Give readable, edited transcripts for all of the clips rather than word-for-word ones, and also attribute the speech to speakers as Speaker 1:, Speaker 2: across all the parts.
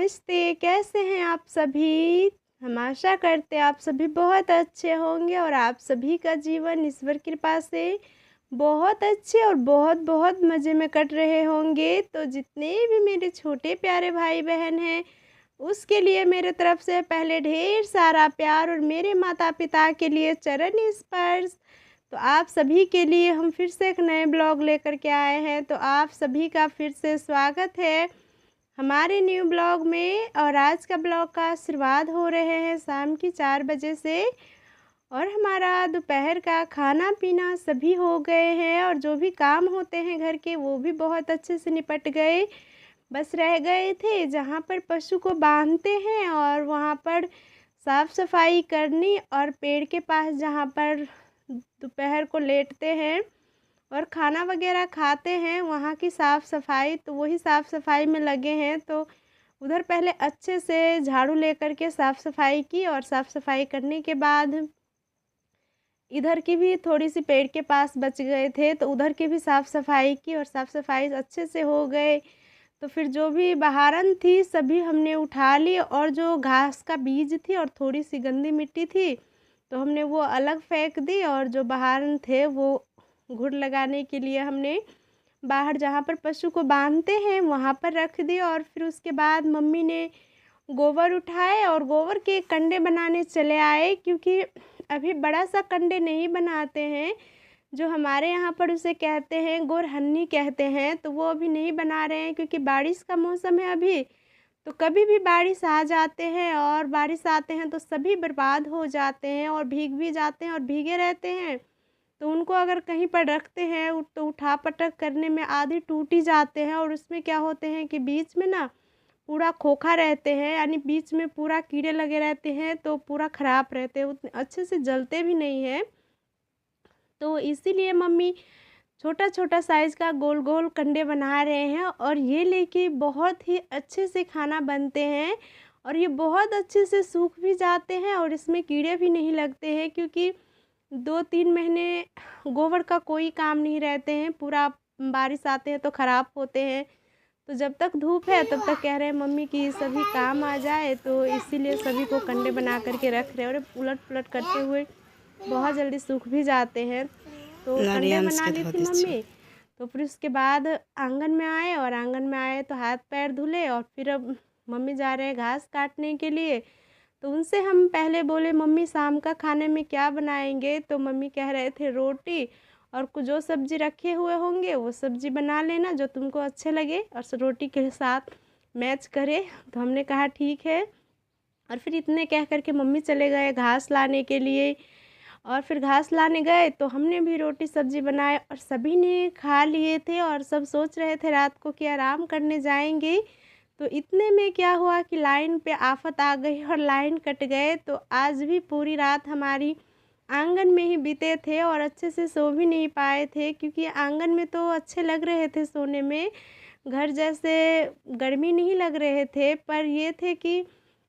Speaker 1: नमस्ते, कैसे हैं आप सभी? हम आशा करते हैं आप सभी बहुत अच्छे होंगे और आप सभी का जीवन ईश्वर कृपा से बहुत अच्छे और बहुत-बहुत मज़े में कट रहे होंगे। तो जितने भी मेरे छोटे प्यारे भाई-बहन हैं, उसके लिए मेरे तरफ से पहले ढेर सारा प्यार और मेरे माता-पिता के लिए चरण स्पर्श। तो आप सभी के लिए हम फिर से एक नए ब्लॉग लेकर के आए हैं, तो आप सभी का फिर से स्वागत है हमारे न्यू ब्लॉग में। और आज का ब्लॉग का शुरुआत हो रहे हैं शाम की 4 बजे से और हमारा दोपहर का खाना-पीना सभी हो गए हैं और जो भी काम होते हैं घर के वो भी बहुत अच्छे से निपट गए। बस रह गए थे जहाँ पर पशु को बांधते हैं और वहाँ पर साफ़-सफ़ाई करनी और पेड़ के पास जहाँ पर दोपहर को लेटते हैं और खाना वगैरह खाते हैं वहाँ की साफ़-सफ़ाई, तो वही साफ़-सफ़ाई में लगे हैं। तो उधर पहले अच्छे से झाड़ू लेकर के साफ़-सफ़ाई की और साफ़-सफ़ाई करने के बाद इधर की भी थोड़ी-सी पेड़ के पास बच गए थे, तो उधर की भी साफ़-सफ़ाई की और साफ़-सफ़ाई अच्छे से हो गए। तो फिर जो भी बहारन थी सभी हमने उठा ली और जो घास का बीज थी और थोड़ी-सी गंदी मिट्टी थी, तो हमने वो अलग फेंक दी और जो बहारन थे वो घुड़ लगाने के लिए हमने बाहर जहाँ पर पशु को बांधते हैं वहाँ पर रख दी। और फिर उसके बाद मम्मी ने गोबर उठाए और गोबर के कंडे बनाने चले आए, क्योंकि अभी बड़ा सा कंडे नहीं बनाते हैं, जो हमारे यहाँ पर उसे कहते हैं गोरहन्नी कहते हैं, तो वो अभी नहीं बना रहे हैं क्योंकि बारिश का मौसम है अभी। तो कभी भी बारिश आ जाते हैं और बारिश आते हैं तो सभी बर्बाद हो जाते हैं और भीग भी जाते हैं और भीगे रहते हैं। तो उनको अगर कहीं पर रखते हैं तो उठा-पटक करने में आधे टूट ही जाते हैं और उसमें क्या होते हैं कि बीच में ना पूरा खोखा रहते हैं, यानी बीच में पूरा कीड़े लगे रहते हैं, तो पूरा ख़राब रहते हैं, उतने अच्छे से जलते भी नहीं हैं। तो इसीलिए मम्मी छोटा-छोटा साइज़ का गोल-गोल कंडे बना रहे हैं और ये लेके बहुत ही अच्छे से खाना बनते हैं और ये बहुत अच्छे से सूख भी जाते हैं और इसमें कीड़े भी नहीं लगते हैं, क्योंकि 2-3 महीने गोबर का कोई काम नहीं रहते हैं, पूरा बारिश आते हैं तो ख़राब होते हैं। तो जब तक धूप है तब तक कह रहे हैं मम्मी कि सभी काम आ जाए, तो इसीलिए सभी को कंडे बना कर के रख रहे हैं और उलट-पुलट करते हुए बहुत जल्दी सूख भी जाते हैं। तो कंडे
Speaker 2: नारियांश
Speaker 1: बना
Speaker 2: के
Speaker 1: ली
Speaker 2: धो
Speaker 1: थी
Speaker 2: दै छियै।
Speaker 1: मम्मी, तो फिर उसके बाद आंगन में आए और आंगन में आए तो हाथ-पैर धुले और फिर अब मम्मी जा रहे हैं घास काटने के लिए। तो उनसे हम पहले बोले मम्मी शाम का खाने में क्या बनाएँगे? तो मम्मी कह रहे थे रोटी और कुछ जो सब्ज़ी रखे हुए होंगे वो सब्ज़ी बना लेना जो तुमको अच्छे लगे और रोटी के साथ मैच करे। तो हमने कहा ठीक है और फिर इतने कह कर के मम्मी चले गए घास लाने के लिए और फिर घास लाने गए तो हमने भी रोटी सब्ज़ी बनाए और सभी ने खा लिए थे और सब सोच रहे थे रात को कि आराम करने जाएँगे। तो इतने में क्या हुआ कि लाइन पे आफ़त आ गई और लाइन कट गए, तो आज भी पूरी रात हमारी आंगन में ही बीते थे और अच्छे से सो भी नहीं पाए थे, क्योंकि आंगन में तो अच्छे लग रहे थे सोने में, घर जैसे गर्मी नहीं लग रहे थे, पर ये थे कि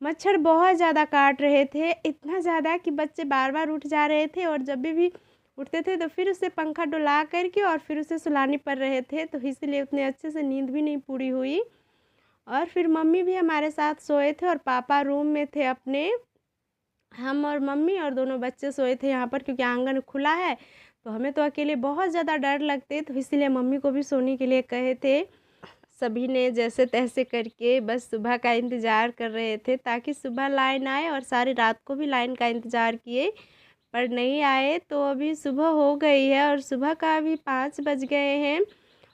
Speaker 1: मच्छर बहुत ज़्यादा काट रहे थे, इतना ज़्यादा कि बच्चे बार-बार उठ जा रहे थे और जब भी उठते थे तो फिर उसे पंखा डुला कर के और फिर उसे सुलाने पड़ रहे थे, तो इसीलिए उतने अच्छे से नींद भी नहीं पूरी हुई। और फिर मम्मी भी हमारे साथ सोए थे और पापा रूम में थे अपने। हम और मम्मी और दोनों बच्चे सोए थे यहाँ पर, क्योंकि आंगन खुला है, तो हमें तो अकेले बहुत ज़्यादा डर लगते, तो इसीलिए मम्मी को भी सोने के लिए कहे थे। सभी ने जैसे-तैसे करके बस सुबह का इंतज़ार कर रहे थे ताकि सुबह लाइन आए और सारी रात को भी लाइन का इंतज़ार किए, पर नहीं आए। तो अभी सुबह हो गई है और सुबह का अभी 5 बज गए हैं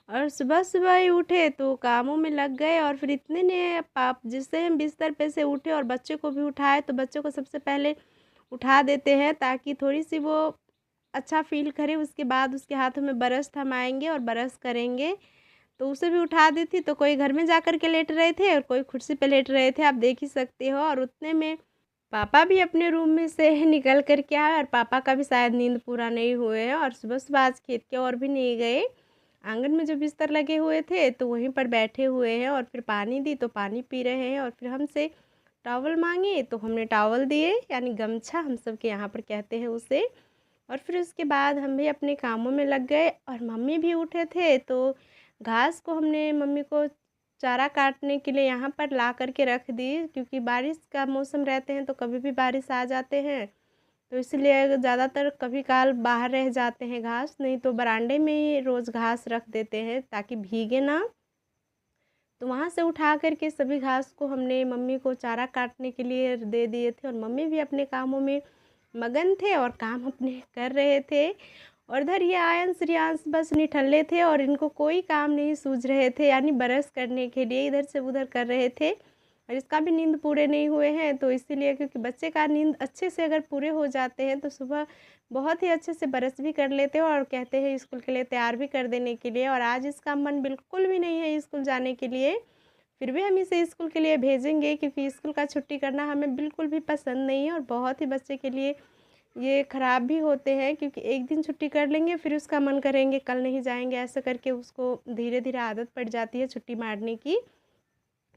Speaker 1: और सुबह-सुबह ही उठे तो कामों में लग गए और फिर इतने ने पाप जिससे हम बिस्तर पे से उठे और बच्चे को भी उठाए, तो बच्चे को सबसे पहले उठा देते हैं ताकि थोड़ी-सी वो अच्छा फ़ील करे, उसके बाद उसके हाथों में ब्रश थमाएँगे और ब्रश करेंगे। तो उसे भी उठा दी थी, तो कोई घर में जाकर के लेट रहे थे और कोई कुर्सी पे लेट रहे थे, आप देख ही सकते हो। और उतने में पापा भी अपने रूम में से निकल कर के आए और पापा का भी शायद नींद पूरा नहीं हुए है और सुबह-सुबह आज खेत की ओर भी नहीं गए। आंगन में जो बिस्तर लगे हुए थे, तो वहीं पर बैठे हुए हैं और फिर पानी दी, तो पानी पी रहे हैं और फिर हमसे टॉवल माँगे, तो हमने टॉवल दिए, यानी गमछा हम सब के यहाँ पर कहते हैं उसे। और फिर उसके बाद हम भी अपने कामों में लग गए और मम्मी भी उठे थे, तो घास को हमने मम्मी को चारा काटने के लिए यहाँ पर ला कर के रख दी, क्योंकि बारिश का मौसम रहते हैं तो कभी भी बारिश आ जाते हैं, तो इसलिए ज़्यादातर कभी काल बाहर रह जाते हैं घास, नहीं तो बरामदे में ही रोज़ घास रख देते हैं ताकि भीगे ना। तो वहाँ से उठा कर के सभी घास को हमने मम्मी को चारा काटने के लिए दे दिए थे, और मम्मी भी अपने कामों में मगन थे और काम अपने कर रहे थे। और इधर ये आयन श्रेयांश बस निठल्ले थे और इनको कोई काम नहीं सूझ रहे थे, यानी ब्रश करने के लिए इधर से उधर कर रहे थे, और इसका भी नींद पूरे नहीं हुए हैं। तो इसीलिए, क्योंकि बच्चे का नींद अच्छे से अगर पूरे हो जाते हैं तो सुबह बहुत ही अच्छे से ब्रश भी कर लेते हैं और कहते हैं स्कूल के लिए तैयार भी कर देने के लिए। और आज इसका मन बिल्कुल भी नहीं है स्कूल जाने के लिए, फिर भी हम इसे स्कूल के लिए भेजेंगे, क्योंकि स्कूल का छुट्टी करना हमें बिल्कुल भी पसंद नहीं है, और बहुत ही बच्चे के लिए ये ख़राब भी होते हैं, क्योंकि एक दिन छुट्टी कर लेंगे फिर उसका मन करेंगे कल नहीं जाएंगे, ऐसा करके उसको धीरे धीरे आदत पड़ जाती है छुट्टी मारने की।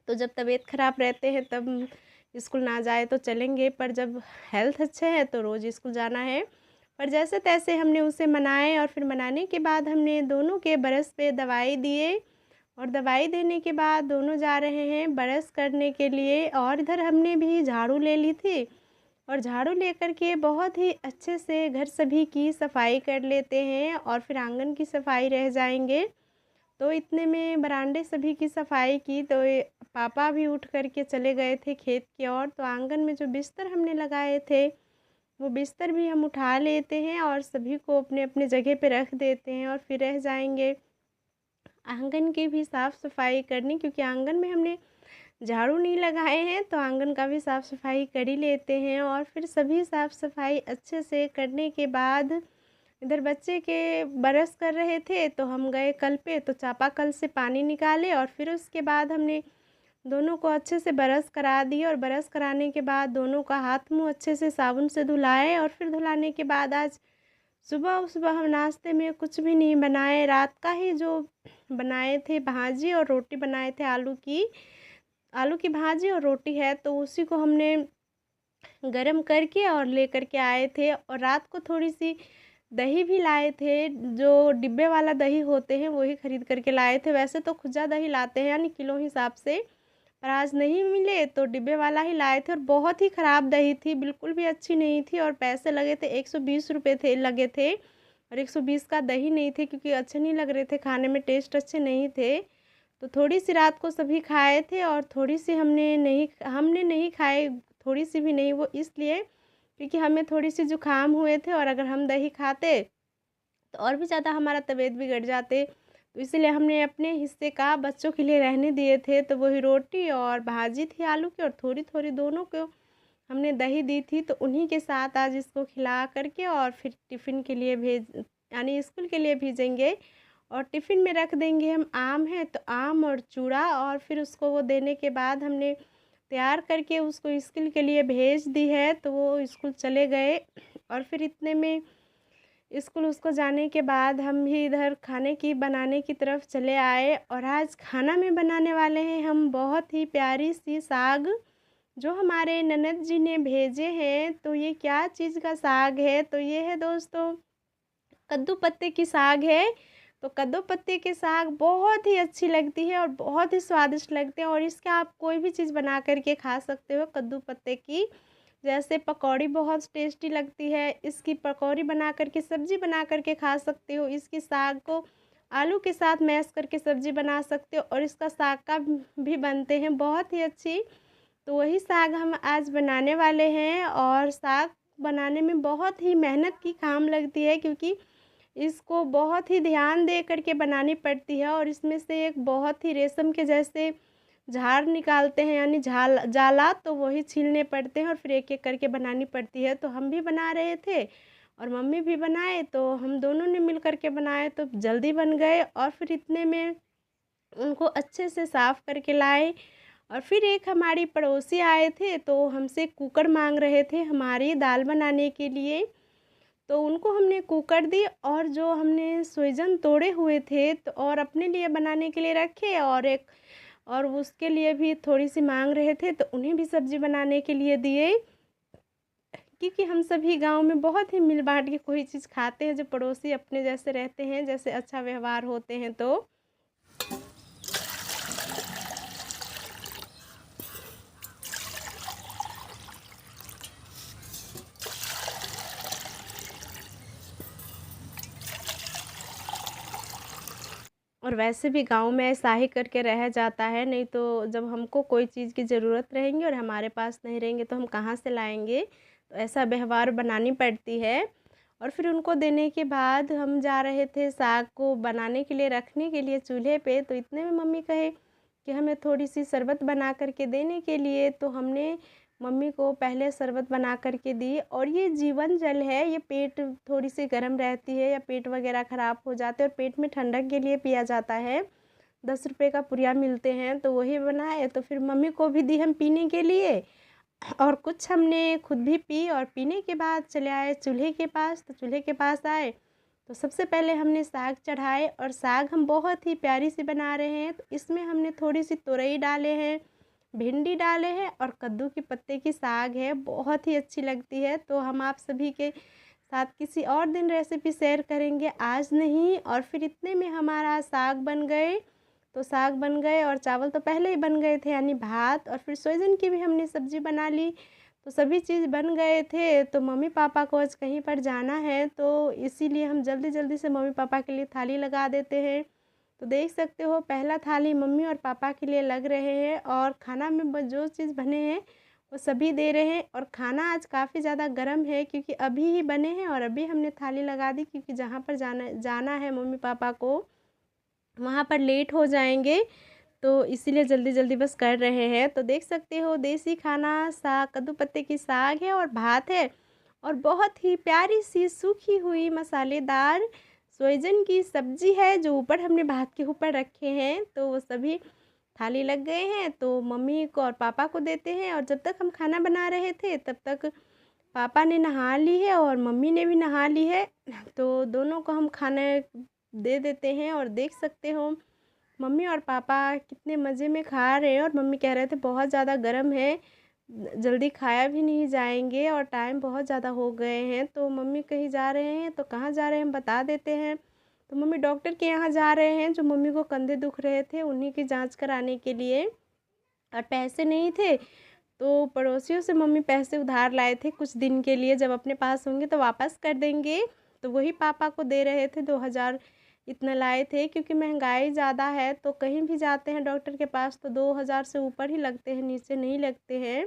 Speaker 1: तो जब तबीयत ख़राब रहते हैं तब स्कूल ना जाए तो चलेंगे, पर जब हेल्थ अच्छे है तो रोज़ स्कूल जाना है। पर जैसे तैसे हमने उसे मनाए, और फिर मनाने के बाद हमने दोनों के ब्रश पे दवाई दिए, और दवाई देने के बाद दोनों जा रहे हैं ब्रश करने के लिए। और इधर हमने भी झाड़ू ले ली थी, और झाड़ू लेकर के बहुत ही अच्छे से घर सभी की सफाई कर लेते हैं, और फिर आंगन की सफाई रह जाएंगे। तो इतने में बरामदे सभी की सफाई की, तो पापा भी उठ कर के चले गए थे खेत की ओर। तो आंगन में जो बिस्तर हमने लगाए थे वो बिस्तर भी हम उठा लेते हैं और सभी को अपने अपने जगह पे रख देते हैं, और फिर रह जाएंगे आंगन की भी साफ़ सफाई करनी, क्योंकि आंगन में हमने झाड़ू नहीं लगाए हैं तो आंगन का भी साफ़ सफाई कर ही लेते हैं। और फिर सभी साफ़ सफाई अच्छे से करने के बाद इधर बच्चे के ब्रश कर रहे थे तो हम गए कल पे, तो चापाकल से पानी निकाले, और फिर उसके बाद हमने दोनों को अच्छे से ब्रश करा दिए। और ब्रश कराने के बाद दोनों का हाथ मुंह अच्छे से साबुन से धुलाए, और फिर धुलाने के बाद आज सुबह सुबह हम नाश्ते में कुछ भी नहीं बनाए, रात का ही जो बनाए थे भाजी और रोटी बनाए थे, आलू की भाजी और रोटी है, तो उसी को हमने गरम करके और लेकर के आए थे। और रात को थोड़ी सी दही भी लाए थे, जो डिब्बे वाला दही होते हैं वही ख़रीद करके लाए थे। वैसे तो खुजा दही लाते हैं यानी किलो हिसाब से, पर आज नहीं मिले तो डिब्बे वाला ही लाए थे, और बहुत ही ख़राब दही थी, बिल्कुल भी अच्छी नहीं थी। और पैसे लगे थे 120 रुपये थे लगे थे, और 120 का दही नहीं थे, क्योंकि अच्छे नहीं लग रहे थे खाने में, टेस्ट अच्छे नहीं थे। तो थोड़ी सी रात को सभी खाए थे, और थोड़ी सी हमने नहीं खाए, थोड़ी सी भी नहीं, वो इसलिए क्योंकि हमें थोड़ी सी जुकाम हुए थे, और अगर हम दही खाते तो और भी ज़्यादा हमारा तबीयत बिगड़ जाते। तो इसलिए हमने अपने हिस्से का बच्चों के लिए रहने दिए थे, तो वही रोटी और भाजी थी आलू की, और थोड़ी थोड़ी दोनों को हमने दही दी थी, तो उन्हीं के साथ आज इसको खिला करके और फिर टिफ़िन के लिए यानी स्कूल के लिए भेजेंगे। और टिफ़िन में रख देंगे हम, आम है तो आम और चूड़ा, और फिर उसको वो देने के बाद हमने तैयार करके उसको स्कूल के लिए भेज दी है, तो वो स्कूल चले गए। और फिर इतने में स्कूल उसको जाने के बाद हम भी इधर खाने की बनाने की तरफ चले आए, और आज खाना में बनाने वाले हैं हम बहुत ही प्यारी सी साग, जो हमारे ननद जी ने भेजे हैं। तो ये क्या चीज़ का साग है, तो ये है दोस्तों कद्दू पत्ते की साग है। तो कद्दू पत्ते के साग बहुत ही अच्छी लगती है और बहुत ही स्वादिष्ट लगते हैं, और इसका आप कोई भी चीज़ बना करके खा सकते हो कद्दू पत्ते की। जैसे पकौड़ी बहुत टेस्टी लगती है, इसकी पकौड़ी बना करके सब्ज़ी बना करके खा सकते हो, इसकी साग को आलू के साथ मैश करके सब्ज़ी बना सकते हो, और इसका साग का भी बनते हैं बहुत ही अच्छी। तो वही साग हम आज बनाने वाले हैं, और साग बनाने में बहुत ही मेहनत की काम लगती है, क्योंकि इसको बहुत ही ध्यान दे करके बनानी पड़ती है, और इसमें से एक बहुत ही रेशम के जैसे झाड़ निकालते हैं, यानी जाला, तो वही छीलने पड़ते हैं, और फिर एक एक करके बनानी पड़ती है। तो हम भी बना रहे थे और मम्मी भी बनाए, तो हम दोनों ने मिल करके बनाए, तो जल्दी बन गए। और फिर इतने में उनको अच्छे से साफ़ करके लाए। और फिर एक हमारी पड़ोसी आए थे, तो हमसे कुकर मांग रहे थे हमारी दाल बनाने के लिए, तो उनको हमने कुकर दी, और जो हमने सोइजन तोड़े हुए थे तो और अपने लिए बनाने के लिए रखे, और उसके लिए भी थोड़ी सी मांग रहे थे, तो उन्हें भी सब्ज़ी बनाने के लिए दिए। क्योंकि हम सभी गांव में बहुत ही मिल बांट के कोई चीज़ खाते हैं, जो पड़ोसी अपने जैसे रहते हैं, जैसे अच्छा व्यवहार होते हैं। तो और वैसे भी गाँव में ऐसा ही करके रह जाता है, नहीं तो जब हमको कोई चीज़ की ज़रूरत रहेंगी और हमारे पास नहीं रहेंगे तो हम कहाँ से लाएँगे? तो ऐसा व्यवहार बनानी पड़ती है। और फिर उनको देने के बाद हम जा रहे थे साग को बनाने के लिए, रखने के लिए चूल्हे पे, तो इतने में मम्मी कहे कि हमें थोड़ी-सी शरबत बना कर के देने के लिए। तो हमने मम्मी को पहले शरबत बना कर के दी, और ये जीवन जल है, ये पेट थोड़ी-सी गर्म रहती है या पेट वगैरह ख़राब हो जाते हैं और पेट में ठंडक के लिए पिया जाता है। 10 रुपए का पुड़िया मिलते हैं, तो वही बनाए, तो फिर मम्मी को भी दी हम पीने के लिए, और कुछ हमने खुद भी पी। और पीने के बाद चले आए चूल्हे के पास। तो चूल्हे के पास आए तो सबसे पहले हमने साग चढ़ाए, और साग हम बहुत ही प्यारी सी बना रहे हैं। तो इसमें हमने थोड़ी सी तुरई डाले हैं, भिंडी डाले हैं, और कद्दू के पत्ते की साग है, बहुत ही अच्छी लगती है। तो हम आप सभी के साथ किसी और दिन रेसिपी शेयर करेंगे, आज नहीं। और फिर इतने में हमारा साग बन गए। तो साग बन गए और चावल तो पहले ही बन गए थे, यानी भात, और फिर सोयाबीन की भी हमने सब्ज़ी बना ली। तो सभी चीज़ बन गए थे। तो मम्मी पापा को आज कहीं पर जाना है, तो इसीलिए हम जल्दी जल्दी से मम्मी पापा के लिए थाली लगा देते हैं। तो देख सकते हो, पहला थाली मम्मी और पापा के लिए लग रहे हैं, और खाना में जो चीज़ बने हैं वो सभी दे रहे हैं। और खाना आज काफ़ी ज़्यादा गर्म है, क्योंकि अभी ही बने हैं और अभी हमने थाली लगा दी, क्योंकि जहाँ पर जाना है मम्मी पापा को, वहाँ पर लेट हो जाएंगे, तो इसीलिए जल्दी जल्दी बस कर रहे हैं। तो देख सकते हो, देसी खाना साग, कद्दू पत्ते की साग है और भात है, और बहुत ही प्यारी सी सूखी हुई मसालेदार सोयाबीन की सब्ज़ी है, जो ऊपर हमने भात के ऊपर रखे हैं। तो वो सभी थाली लग गए हैं, तो मम्मी को और पापा को देते हैं। और जब तक हम खाना बना रहे थे तब तक पापा ने नहा ली है और मम्मी ने भी नहा ली है, तो दोनों को हम खाना दे देते हैं। और देख सकते हो, मम्मी और पापा कितने मज़े में खा रहे हैं। और मम्मी कह रहे थे बहुत ज़्यादा गर्म है, जल्दी खाया भी नहीं जाएंगे, और टाइम बहुत ज़्यादा हो गए हैं। तो मम्मी कहीं जा रहे हैं, तो कहाँ जा रहे हैं हम बता देते हैं। तो मम्मी डॉक्टर के यहाँ जा रहे हैं, जो मम्मी को कंधे दुख रहे थे उन्हीं की जांच कराने के लिए, और पैसे नहीं थे, तो पड़ोसियों से मम्मी पैसे उधार लाए थे कुछ दिन के लिए, जब अपने पास होंगे तो वापस कर देंगे। तो वही पापा को दे रहे थे, 2000 इतना लाए थे, क्योंकि महंगाई ज़्यादा है, तो कहीं भी जाते हैं डॉक्टर के पास तो 2000 से ऊपर ही लगते हैं, नीचे नहीं लगते हैं।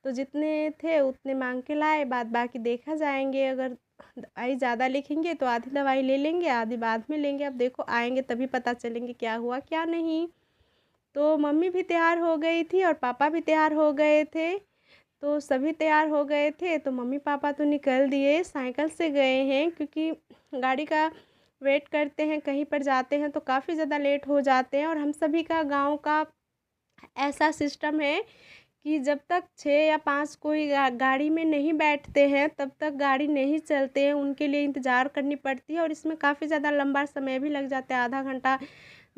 Speaker 1: तो जितने थे उतने मांग के लाए, बाद बाकी देखा जाएंगे। अगर दवाई ज़्यादा लिखेंगे तो आधी दवाई ले लेंगे, आधी बाद में लेंगे। अब देखो, आएंगे तभी पता चलेंगे क्या हुआ क्या नहीं। तो मम्मी भी तैयार हो गई थी और पापा भी तैयार हो गए थे, तो सभी तैयार हो गए थे। तो मम्मी पापा तो निकल दिए, साइकिल से गए हैं, क्योंकि गाड़ी का वेट करते हैं, कहीं पर जाते हैं तो काफ़ी ज़्यादा लेट हो जाते हैं। और हम सभी का गांव का ऐसा सिस्टम है कि जब तक 6 या 5 कोई गाड़ी में नहीं बैठते हैं तब तक गाड़ी नहीं चलते हैं, उनके लिए इंतज़ार करनी पड़ती है। और इसमें काफ़ी ज़्यादा लंबा समय भी लग जाता है, आधा घंटा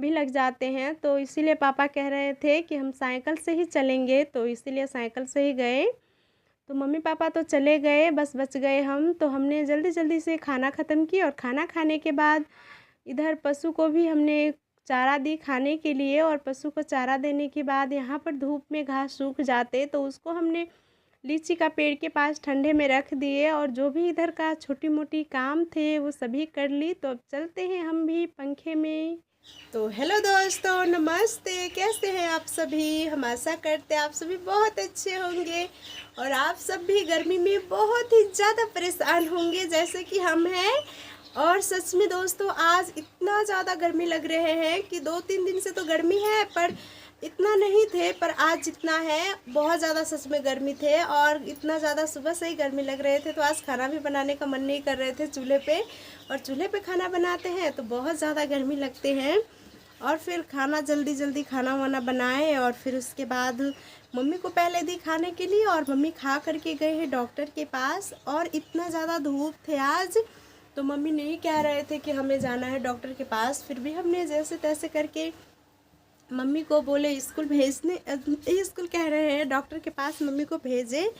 Speaker 1: भी लग जाते हैं। तो इसीलिए पापा कह रहे थे कि हम साइकिल से ही चलेंगे, तो इसीलिए साइकिल से ही गए। तो मम्मी पापा तो चले गए, बस बच गए हम। तो हमने जल्दी जल्दी से खाना ख़त्म किया, और खाना खाने के बाद इधर पशु को भी हमने चारा दी खाने के लिए। और पशु को चारा देने के बाद यहाँ पर धूप में घास सूख जाते, तो उसको हमने लीची का पेड़ के पास ठंडे में रख दिए, और जो भी इधर का छोटी मोटी काम थे वो सभी कर ली। तो अब चलते हैं हम भी पंखे में। तो हेलो दोस्तों, नमस्ते, कैसे हैं आप सभी? हम आशा करते हैं आप सभी बहुत अच्छे होंगे, और आप सब भी गर्मी में बहुत ही ज़्यादा परेशान होंगे जैसे कि हम हैं। और सच में दोस्तों, आज इतना ज़्यादा गर्मी लग रहे हैं कि 2-3 दिन से तो गर्मी है, पर इतना नहीं थे, पर आज जितना है बहुत ज़्यादा सच में गर्मी थे। और इतना ज़्यादा सुबह से ही गर्मी लग रहे थे, तो आज खाना भी बनाने का मन नहीं कर रहे थे चूल्हे पे। और चूल्हे पे खाना बनाते हैं तो बहुत ज़्यादा गर्मी लगते हैं। और फिर खाना जल्दी जल्दी खाना वाना बनाए, और फिर उसके बाद मम्मी को पहले दी खाने के लिए, और मम्मी खा करके गए हैं डॉक्टर के पास। और इतना ज़्यादा धूप थे आज, तो मम्मी नहीं कह रहे थे कि हमें जाना है डॉक्टर के पास, फिर भी हमने जैसे तैसे करके मम्मी को बोले स्कूल भेजने, स्कूल कह रहे हैं डॉक्टर के पास मम्मी को भेजे।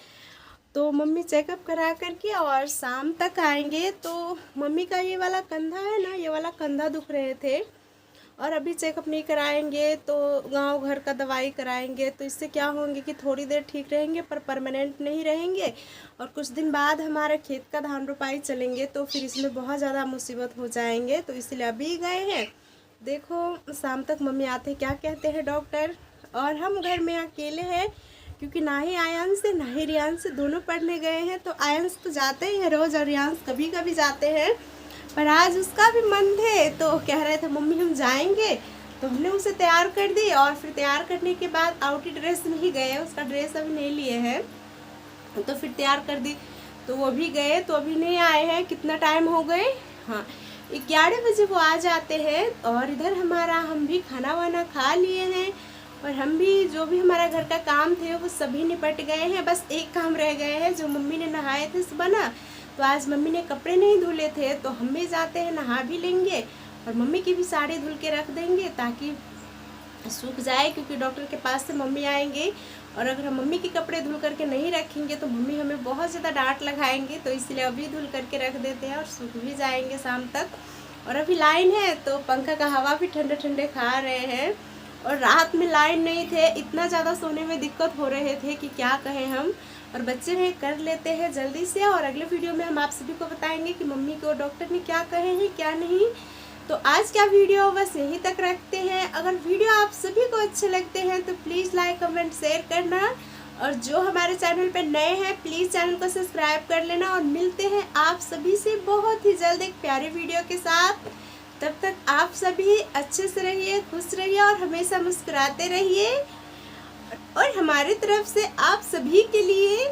Speaker 1: तो मम्मी चेकअप करा करके और शाम तक आएंगे। तो मम्मी का ये वाला कंधा है ना, ये वाला कंधा दुख रहे थे, और अभी चेकअप नहीं कराएंगे तो गांव घर का दवाई कराएंगे, तो इससे क्या होंगे कि थोड़ी देर ठीक रहेंगे पर परमानेंट नहीं रहेंगे। और कुछ दिन बाद हमारे खेत का धान रोपाई चलेंगे, तो फिर इसमें बहुत ज़्यादा मुसीबत हो जाएंगे। तो इसलिए अभी गए हैं, देखो शाम तक मम्मी आते क्या कहते हैं डॉक्टर, और हम घर में अकेले हैं क्योंकि ना ही आयांश से ना ही रियांश दोनों पढ़ने गए हैं। तो आयांश तो जाते ही हैं रोज़ और रियांश कभी कभी जाते हैं, पर आज उसका भी मन थे तो कह रहे थे मम्मी हम जाएंगे। तो हमने उसे तैयार कर दी और फिर तैयार करने के बाद आउटी ड्रेस में ही गए, उसका ड्रेस अभी नहीं लिए हैं। तो फिर तैयार कर दी तो वो भी गए, तो अभी नहीं आए हैं। कितना टाइम हो गए, हाँ 11 बजे वो आ जाते हैं। और इधर हम भी खाना वाना खा लिए हैं और हम भी जो भी हमारा घर का काम थे वो सभी निपट गए हैं। बस एक काम रह गए हैं, जो मम्मी ने नहाए थे सुबह ना, तो आज मम्मी ने कपड़े नहीं धुले थे तो हम भी जाते हैं नहा भी लेंगे और मम्मी की भी साड़ी धुल के रख देंगे ताकि सूख जाए, क्योंकि डॉक्टर के पास से मम्मी आएंगे और अगर हम मम्मी के कपड़े धुल करके नहीं रखेंगे तो मम्मी हमें बहुत ज़्यादा डांट लगाएंगे। तो इसलिए अभी धुल करके रख देते हैं और सूख भी जाएंगे शाम तक। और अभी लाइन है तो पंखा का हवा भी ठंडे ठंडे खा रहे हैं। और रात में लाइन नहीं थे, इतना ज़्यादा सोने में दिक्कत हो रहे थे कि क्या कहें हम। और बच्चे हैं कर लेते हैं जल्दी से, और अगले वीडियो में हम आप सभी को बताएंगे कि मम्मी को डॉक्टर ने क्या कहे हैं क्या नहीं। तो आज का वीडियो बस यहीं तक रखते हैं। अगर वीडियो आप सभी को अच्छे लगते हैं तो प्लीज़ लाइक कमेंट शेयर करना, और जो हमारे चैनल पे नए हैं प्लीज़ चैनल को सब्सक्राइब कर लेना। और मिलते हैं आप सभी से बहुत ही जल्द एक प्यारे वीडियो के साथ। तब तक आप सभी अच्छे से रहिए, खुश रहिए और हमेशा मुस्कुराते रहिए। और हमारी तरफ से आप सभी के लिए